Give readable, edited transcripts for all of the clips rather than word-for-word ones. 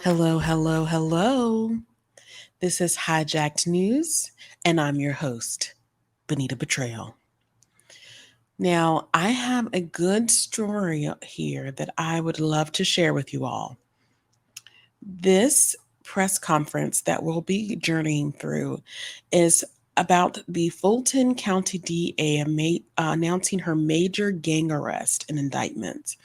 Hello, hello, hello. This is Hijacked News, and I'm your host, Benita Betrayal. Now, I have a good story here that I would love to share with you all. This press conference that we'll be journeying through is about the Fulton County DA announcing her major gang arrest and indictment.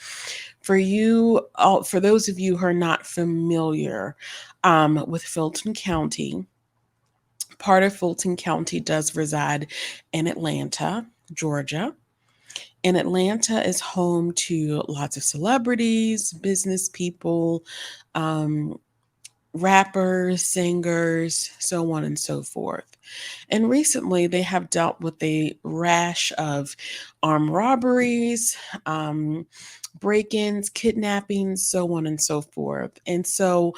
For those of you who are not familiar with Fulton County, part of Fulton County does reside in Atlanta, Georgia. And Atlanta is home to lots of celebrities, business people, um, rappers, singers, so on and so forth. And recently, they have dealt with a rash of armed robberies, break ins, kidnappings, so on and so forth. And so,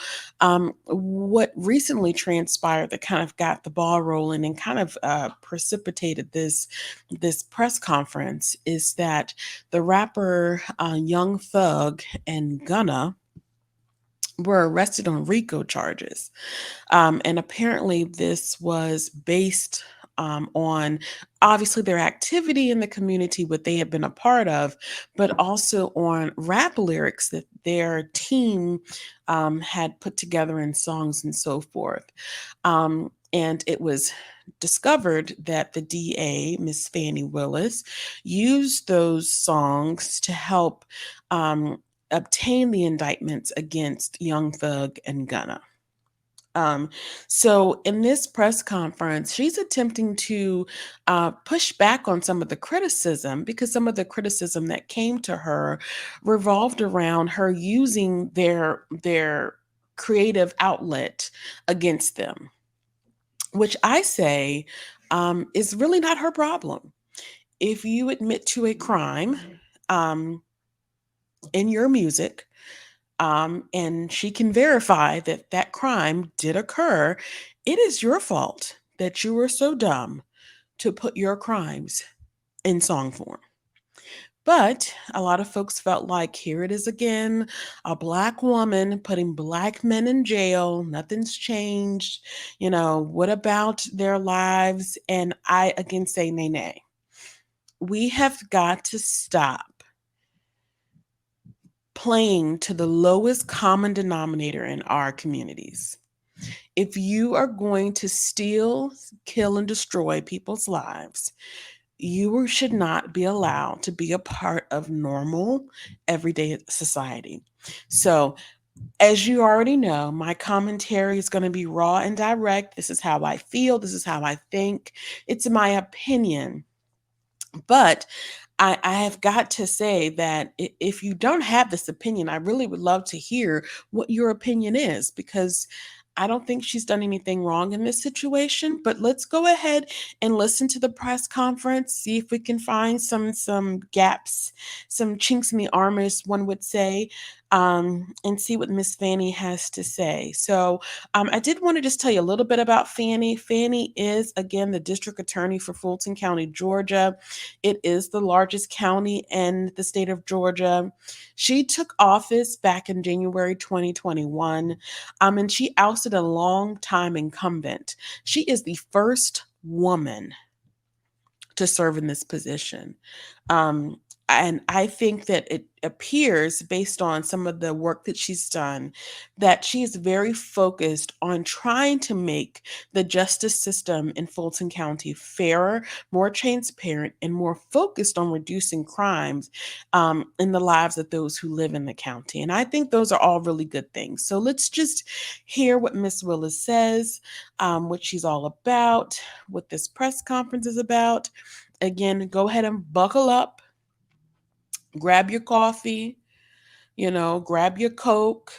what recently transpired that kind of got the ball rolling and kind of precipitated this press conference is that the rapper Young Thug and Gunna were arrested on RICO charges. And apparently, this was based on obviously their activity in the community, what they had been a part of, but also on rap lyrics that their team had put together in songs and so forth. And it was discovered that the DA, Miss Fannie Willis, used those songs to help obtain the indictments against Young Thug and Gunna. Um, so in this press conference, she's attempting to push back on some of the criticism because some of the criticism that came to her revolved around her using their creative outlet against them, which I say is really not her problem. If you admit to a crime um, in your music, and she can verify that that crime did occur, it is your fault that you were so dumb to put your crimes in song form. But a lot of folks felt like here it is again, a Black woman putting Black men in jail. Nothing's changed. What about their lives? And I again say, nay, nay. We have got to stop playing to the lowest common denominator in our communities. If you are going to steal, kill, and destroy people's lives, you should not be allowed to be a part of normal, everyday society. So, as you already know, my commentary is going to be raw and direct. This is how I feel. This is how I think. It's my opinion. But I have got to say that if you don't have this opinion, I really would love to hear what your opinion is because I don't think she's done anything wrong in this situation. But let's go ahead and listen to the press conference, see if we can find some gaps, some chinks in the armor, as one would say, and see what Miss Fanny has to say. So I did want to just tell you a little bit about Fanny. Fanny is, again, the district attorney for Fulton County, Georgia. It is the largest county in the state of Georgia. She took office back in January 2021, and she ousted a long-time incumbent. She is the first woman to serve in this position. Um, and I think that it appears, based on some of the work that she's done, that she is very focused on trying to make the justice system in Fulton County fairer, more transparent, and more focused on reducing crimes in the lives of those who live in the county. And I think those are all really good things. So let's just hear what Miss Willis says, what she's all about, what this press conference is about. Again, go ahead and buckle up, grab your coffee, grab your Coke,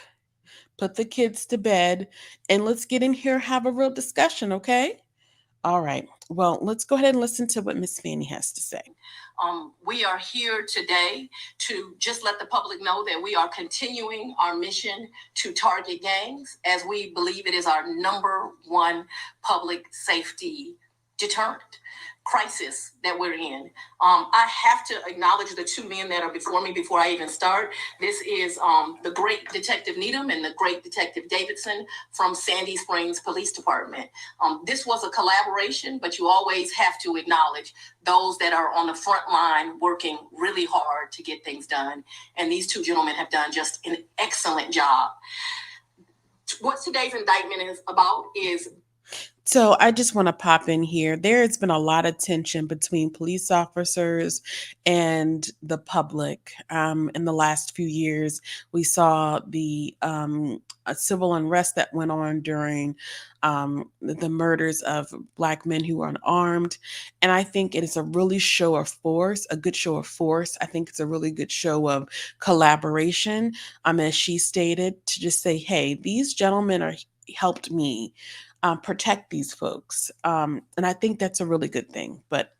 put the kids to bed, and let's get in here, have a real discussion, okay? All right. Well, let's go ahead and listen to what Miss Fanny has to say. We are here today to just let the public know that we are continuing our mission to target gangs, as we believe it is our number one public safety deterrent crisis that we're in. I have to acknowledge the two men that are before me before I even start. This is the great Detective Needham and the great Detective Davidson from Sandy Springs Police Department. This was a collaboration, but you always have to acknowledge those that are on the front line working really hard to get things done. And these two gentlemen have done just an excellent job. What today's indictment is about is So I just want to pop in here. There has been a lot of tension between police officers and the public in the last few years. We saw the a civil unrest that went on during the murders of Black men who were unarmed. And I think it is a really show of force, a good show of force. I think it's a really good show of collaboration, as she stated, to just say, hey, these gentlemen are helped me protect these folks. And I think that's a really good thing. But,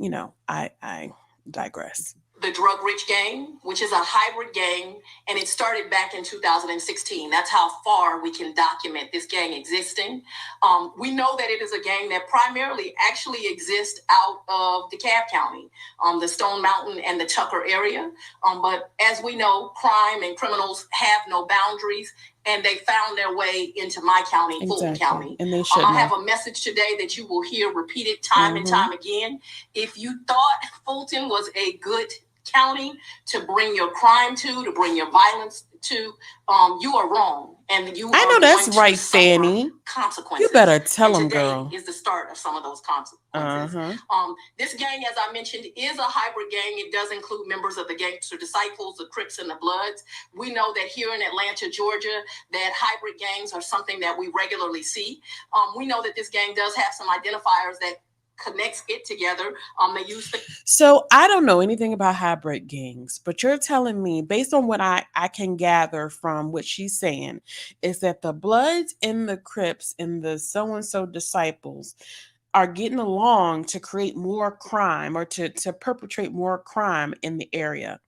I digress. The Drug Rich Gang, which is a hybrid gang, and it started back in 2016. That's how far we can document this gang existing. We know that it is a gang that primarily actually exists out of DeKalb County, the Stone Mountain and the Tucker area. But as we know, crime and criminals have no boundaries, and they found their way into my county, exactly. Fulton County. And they should I have a message today that you will hear repeated time and time again. If you thought Fulton was a good county to bring your crime to bring your violence to, you are wrong. And you I know that's right, Fanny. Consequences. You better tell them, girl. Is the start of some of those consequences. This gang, as I mentioned, is a hybrid gang. It does include members of the Gangster Disciples, the Crips, and the Bloods. We know that here in Atlanta, Georgia, that hybrid gangs are something that we regularly see. We know that this gang does have some identifiers that connects it together. They use So I don't know anything about hybrid gangs, but you're telling me, based on what I can gather from what she's saying, is that the Bloods and the Crips and the so-and-so disciples are getting along to create more crime or to perpetrate more crime in the area.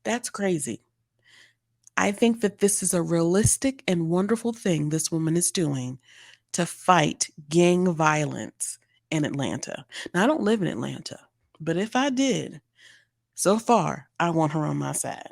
That's crazy. I think that this is a realistic and wonderful thing this woman is doing to fight gang violence in Atlanta. Now, I don't live in Atlanta, but if I did, so far, I want her on my side.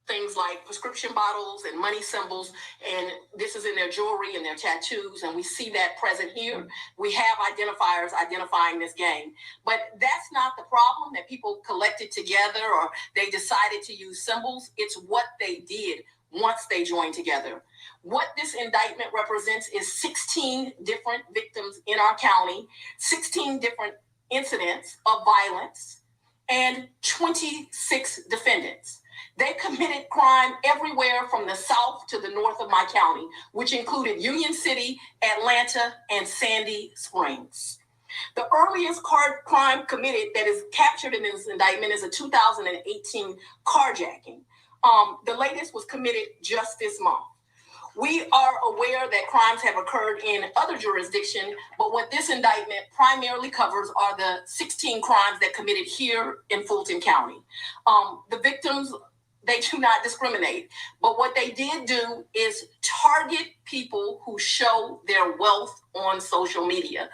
Things like prescription bottles and money symbols, and this is in their jewelry and their tattoos, and we see that present here. We have identifiers identifying this gang, but that's not the problem that people collected together or they decided to use symbols. It's what they did once they joined together. What this indictment represents is 16 different victims in our county, 16 different incidents of violence, and 26 defendants. They committed crime everywhere from the south to the north of my county, which included Union City, Atlanta, and Sandy Springs. The earliest crime committed that is captured in this indictment is a 2018 carjacking. The latest was committed just this month. We are aware that crimes have occurred in other jurisdictions, but what this indictment primarily covers are the 16 crimes that committed here in Fulton County. The victims, they do not discriminate, but what they did do is target people who show their wealth on social media.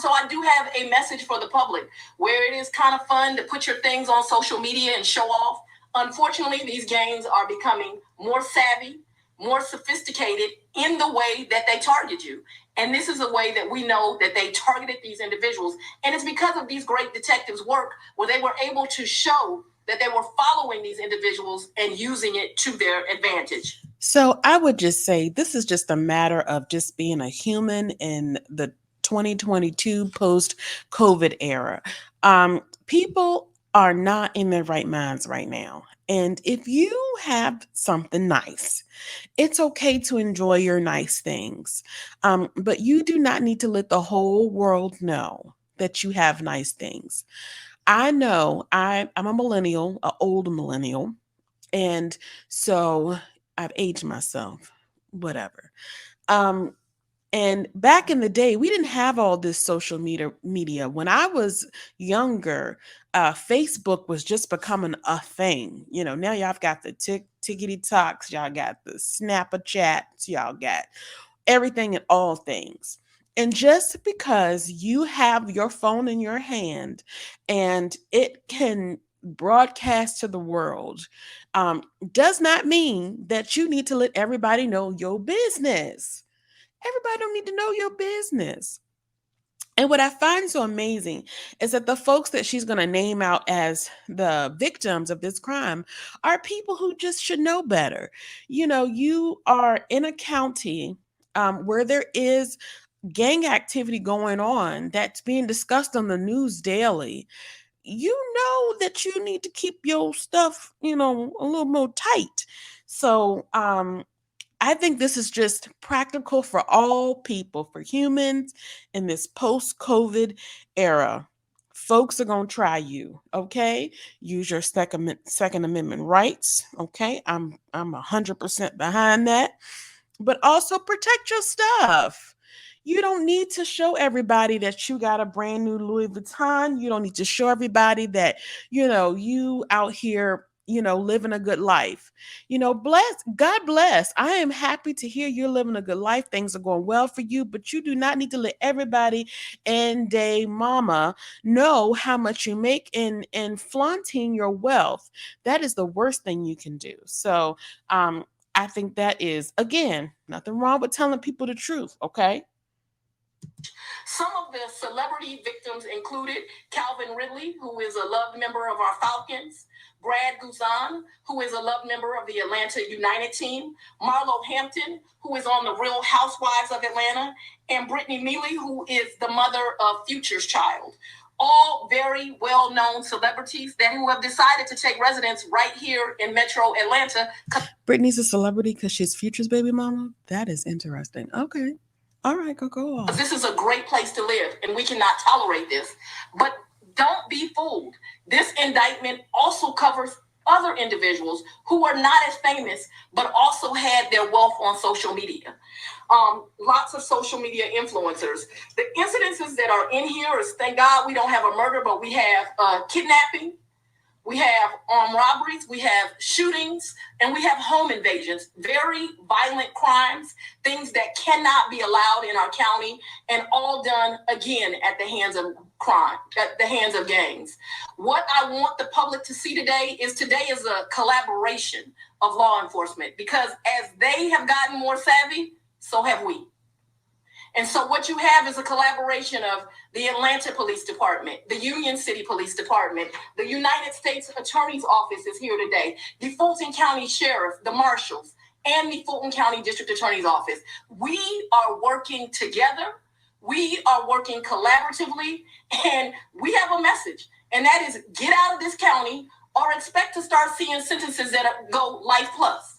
So I do have a message for the public where it is kind of fun to put your things on social media and show off. Unfortunately, these gangs are becoming more savvy, more sophisticated in the way that they target you. And this is a way that we know that they targeted these individuals. And it's because of these great detectives' work where they were able to show that they were following these individuals and using it to their advantage. So I would just say this is just a matter of just being a human in the 2022 post-COVID era. People are not in their right minds right now. And if you have something nice, it's okay to enjoy your nice things. But you do not need to let the whole world know that you have nice things. I know I'm a millennial, an old millennial. And so I've aged myself, whatever. Um, And back in the day, we didn't have all this social media. When I was younger, Facebook was just becoming a thing. Now y'all got the tickety talks, y'all got the snapper chats, y'all got everything and all things. And just because you have your phone in your hand and it can broadcast to the world, um, does not mean that you need to let everybody know your business. Everybody don't need to know your business. And what I find so amazing is that the folks that she's going to name out as the victims of this crime are people who just should know better. You are in a county where there is gang activity going on that's being discussed on the news daily. You know that you need to keep your stuff, a little more tight. So, I think this is just practical for all people, for humans in this post COVID era. Folks are going to try you, okay? Use your second amendment rights, okay? I'm 100% behind that, but also protect your stuff. You don't need to show everybody that you got a brand new Louis Vuitton. You don't need to show everybody that, you out here, living a good life. God bless. I am happy to hear you're living a good life. Things are going well for you, but you do not need to let everybody and day mama know how much you make and flaunting your wealth. That is the worst thing you can do. So, I think that is, again, nothing wrong with telling people the truth, okay? Some of the celebrity victims included Calvin Ridley, who is a loved member of our Falcons, Brad Guzan, who is a loved member of the Atlanta United team, Marlo Hampton, who is on the Real Housewives of Atlanta, and Brittany Mealy, who is the mother of Future's child. All very well-known celebrities who have decided to take residence right here in Metro Atlanta. Brittany's a celebrity because she's Future's baby mama? That is interesting. Okay. All right, go on. This is a great place to live, and we cannot tolerate this. But don't be fooled. This indictment also covers other individuals who are not as famous, but also had their wealth on social media. Lots of social media influencers. The incidences that are in here is, thank God we don't have a murder, but we have kidnapping, we have armed robberies, we have shootings, and we have home invasions. Very violent crimes, things that cannot be allowed in our county, and all done again at the hands of crime, at the hands of gangs. What I want the public to see today is a collaboration of law enforcement, because as they have gotten more savvy, so have we. And so what you have is a collaboration of the Atlanta Police Department, the Union City Police Department, the United States Attorney's Office is here today, the Fulton County Sheriff, the Marshals, and the Fulton County District Attorney's Office. We are working together. We are working collaboratively, and we have a message, and that is get out of this county or expect to start seeing sentences that go life plus.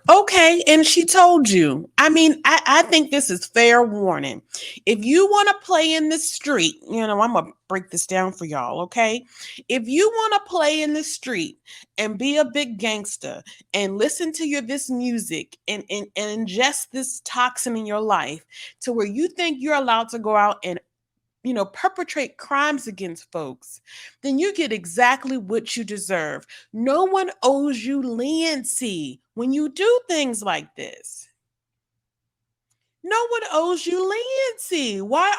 Okay, and she told you. I mean, I think this is fair warning. If you want to play in the street, I'm going to break this down for y'all, okay? If you want to play in the street and be a big gangster and listen to this music and ingest this toxin in your life to where you think you're allowed to go out and perpetrate crimes against folks, then you get exactly what you deserve. No one owes you leniency when you do things like this. No one owes you leniency. Why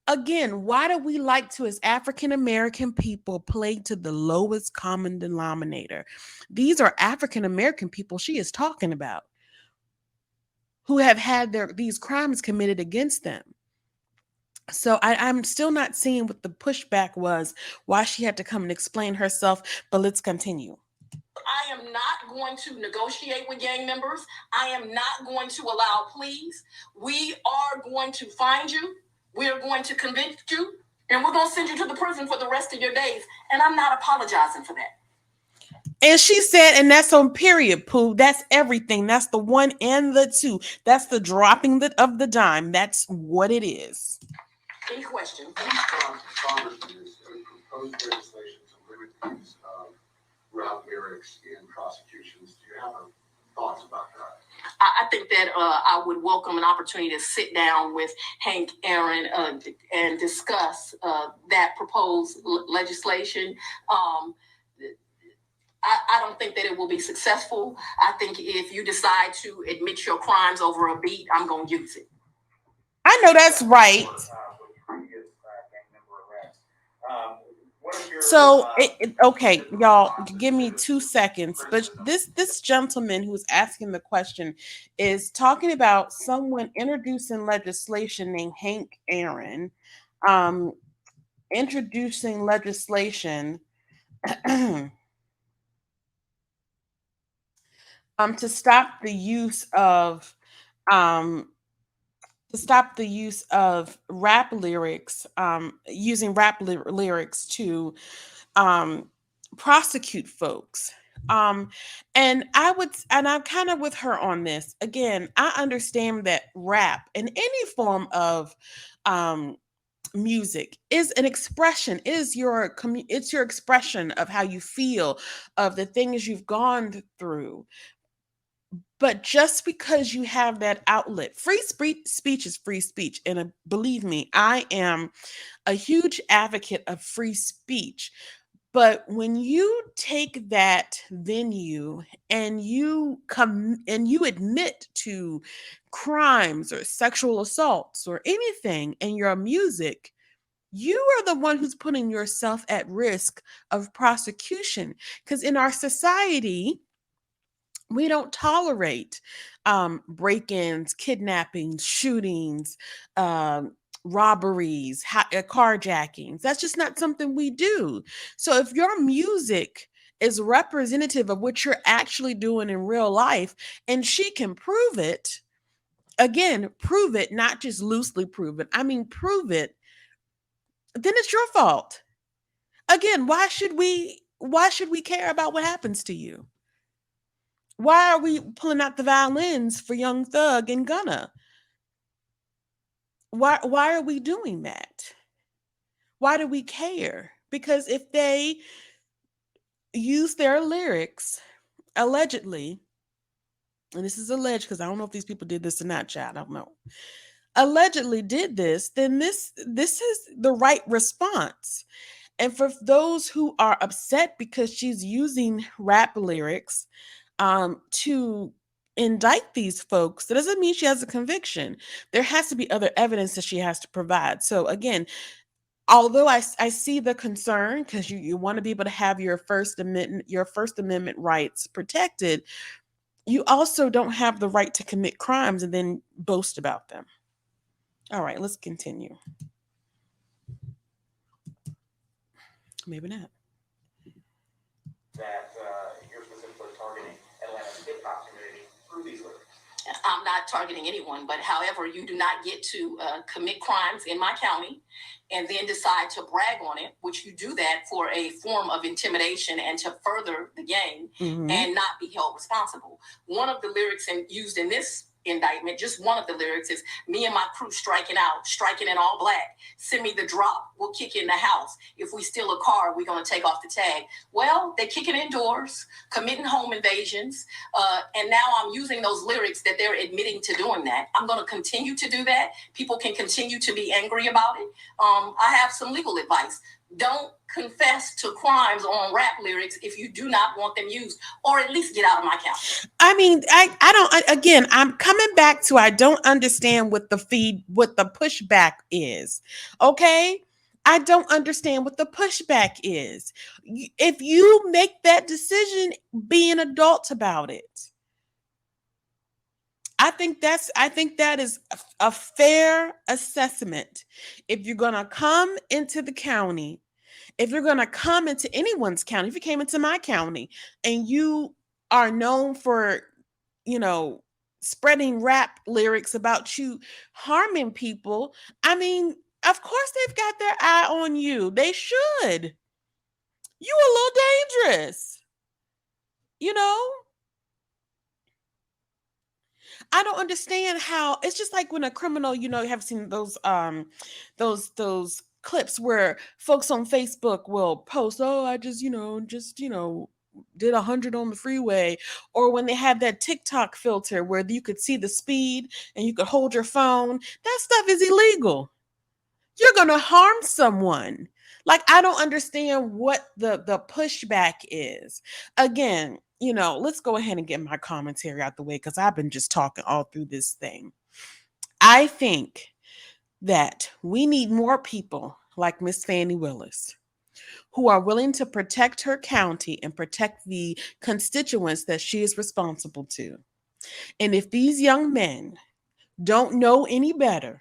do we like to, as African American people, play to the lowest common denominator? These are African American people she is talking about who have had these crimes committed against them. So I'm still not seeing what the pushback was, why she had to come and explain herself, but let's continue. I am not going to negotiate with gang members. I am not going to allow pleas. We are going to find you. We are going to convict you. And we're going to send you to the prison for the rest of your days. And I'm not apologizing for that. And she said, and that's on period, Pooh. That's everything. That's the one and the two. That's the dropping of the dime. That's what it is. Any questions? Congress is proposed legislation to limit the use of rap lyrics in prosecutions. Do you have thoughts about that? I think that I would welcome an opportunity to sit down with Hank Aaron and discuss that proposed legislation. I don't think that it will be successful. I think if you decide to admit your crimes over a beat, I'm going to use it. I know that's right. So, okay, y'all, give me 2 seconds. But this gentleman who's asking the question is talking about someone introducing legislation named Hank Aaron, um, introducing legislation to stop the use of um rap lyrics, using lyrics to um, prosecute folks. And I'm kind of with her on this. Again, I understand that rap and any form of um, music is an expression, it's your expression of how you feel, of the things you've gone through. But just because you have that outlet, speech is free speech. And believe me, I am a huge advocate of free speech. But when you take that venue and you admit to crimes or sexual assaults or anything in your music, you are the one who's putting yourself at risk of prosecution. Because in our society, we don't tolerate break-ins, kidnappings, shootings, um, robberies, carjackings. That's just not something we do. So if your music is representative of what you're actually doing in real life, and she can prove it, again, prove it, not just loosely prove it. I mean, prove it, then it's your fault. Again, why should we care about what happens to you? Why are we pulling out the violins for Young Thug and Gunna? Why are we doing that? Why do we care? Because if they use their lyrics allegedly, and this is alleged because I don't know if these people did this or not, child, I don't know. Allegedly did this, then this is the right response. And for those who are upset because she's using rap lyrics to indict these folks, that doesn't mean she has a conviction. There has to be other evidence that she has to provide. So again, although I see the concern, because you want to be able to have your First Amendment rights protected, you also don't have the right to commit crimes and then boast about them. All right, let's continue. Maybe not. That you're specifically targeting Atlanta's hip hop community through these lyrics. I'm not targeting anyone, but however, you do not get to commit crimes in my county and then decide to brag on it, which you do that for a form of intimidation and to further the game and not be held responsible. One of the lyrics used in this indictment, just one of the lyrics is me and my crew striking out, striking in all black. Send me the drop. We'll kick in the house. If we steal a car, we're going to take off the tag. Well, they kick it indoors, committing home invasions. And now I'm using those lyrics that they're admitting to doing that. I'm going to continue to do that. People can continue to be angry about it. I have some legal advice. Don't confess to crimes on rap lyrics if you do not want them used, or at least get out of my county. I mean, I don't, again, I'm coming back to, I don't understand what the pushback is. Okay. I don't understand what the pushback is. If you make that decision, be an adult about it. I think that is a fair assessment. If you're going to come into the county, if you're going to come into anyone's county, if you came into my county and you are known for, you know, spreading rap lyrics about you harming people, I mean, of course they've got their eye on you. They should. You a little dangerous. You know? I don't understand how it's just like when a criminal, you have seen those clips where folks on Facebook will post, oh, I just did 100 on the freeway, or when they have that TikTok filter where you could see the speed and you could hold your phone. That stuff is illegal. You're going to harm someone. Like, I don't understand what the pushback is. Again, let's go ahead and get my commentary out the way because I've been just talking all through this thing. I think that we need more people like Miss Fannie Willis who are willing to protect her county and protect the constituents that she is responsible to. And if these young men don't know any better,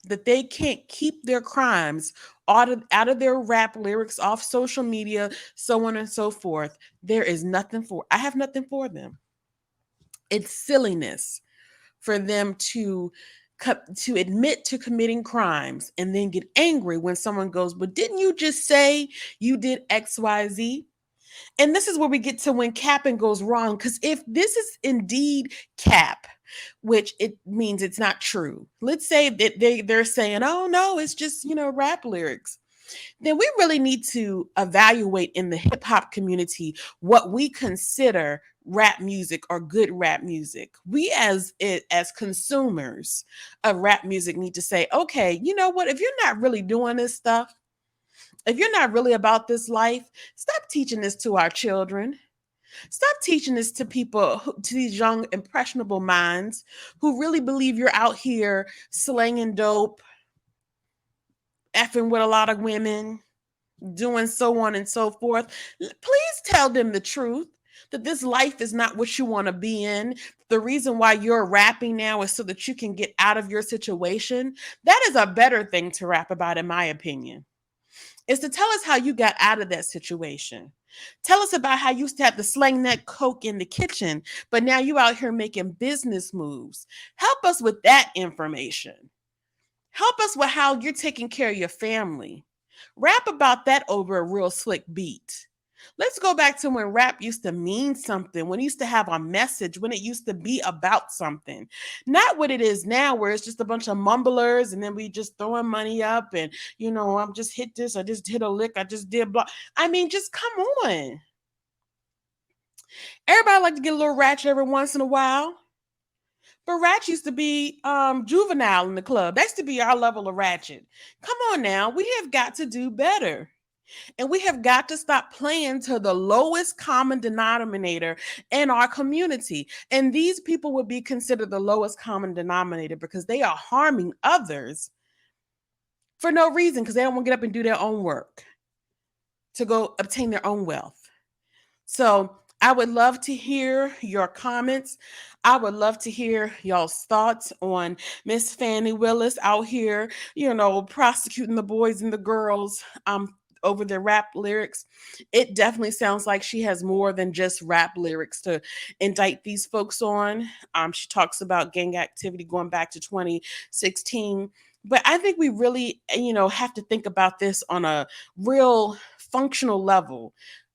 that they can't keep their crimes out of their rap lyrics, off social media, so on and so forth, I have nothing for them. It's silliness for them to admit to committing crimes and then get angry when someone goes, but didn't you just say you did XYZ? And this is where we get to when Cappin goes wrong. Because if this is indeed cap, which it means it's not true. Let's say that they're saying, oh no, it's just, rap lyrics. Then we really need to evaluate in the hip hop community what we consider rap music or good rap music. We as consumers of rap music need to say, okay, you know what? If you're not really doing this stuff, if you're not really about this life, stop teaching this to our children. Stop teaching this to to these young, impressionable minds who really believe you're out here slanging dope, effing with a lot of women, doing so on and so forth. Please tell them the truth that this life is not what you want to be in. The reason why you're rapping now is so that you can get out of your situation. That is a better thing to rap about, in my opinion, is to tell us how you got out of that situation. Tell us about how you used to have to slang that coke in the kitchen, but now you out here making business moves. Help us with that information. Help us with how you're taking care of your family. Rap about that over a real slick beat. Let's go back to when rap used to mean something, when it used to have a message, when it used to be about something. Not what it is now, where it's just a bunch of mumblers and then we just throwing money up and, I'm just hit this, I just hit a lick, I just did blah. I mean, just come on. Everybody like to get a little ratchet every once in a while. But ratchet used to be juvenile in the club. That used to be our level of ratchet. Come on now. We have got to do better. And we have got to stop playing to the lowest common denominator in our community. And these people would be considered the lowest common denominator because they are harming others for no reason, because they don't want to get up and do their own work to go obtain their own wealth. So I would love to hear your comments. I would love to hear y'all's thoughts on Miss Fannie Willis out here, prosecuting the boys and the girls over their rap lyrics. It definitely sounds like she has more than just rap lyrics to indict these folks on. She talks about gang activity going back to 2016. But I think we really, have to think about this on a real functional level.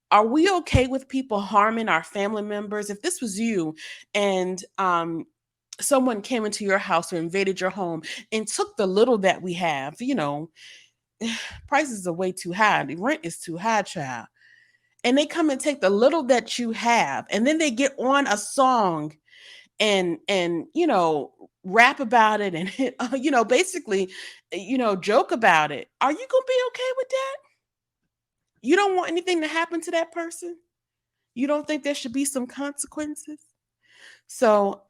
Are we okay with people harming our family members? If this was you and someone came into your house or invaded your home and took the little that we have, prices are way too high. The rent is too high, child. And they come and take the little that you have, and then they get on a song and rap about it and basically joke about it. Are you gonna be okay with that? You don't want anything to happen to that person? You don't think there should be some consequences? So,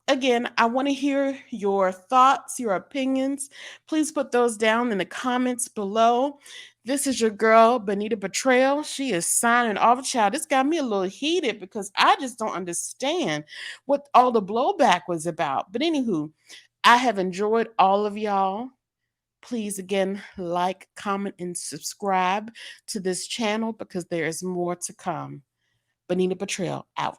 again, I want to hear your thoughts, your opinions. Please put those down in the comments below. This is your girl, Benita Betrayal. She is signing off, child. This got me a little heated because I just don't understand what all the blowback was about. But anywho, I have enjoyed all of y'all. Please, again, like, comment, and subscribe to this channel because there is more to come. Benita Betrayal out.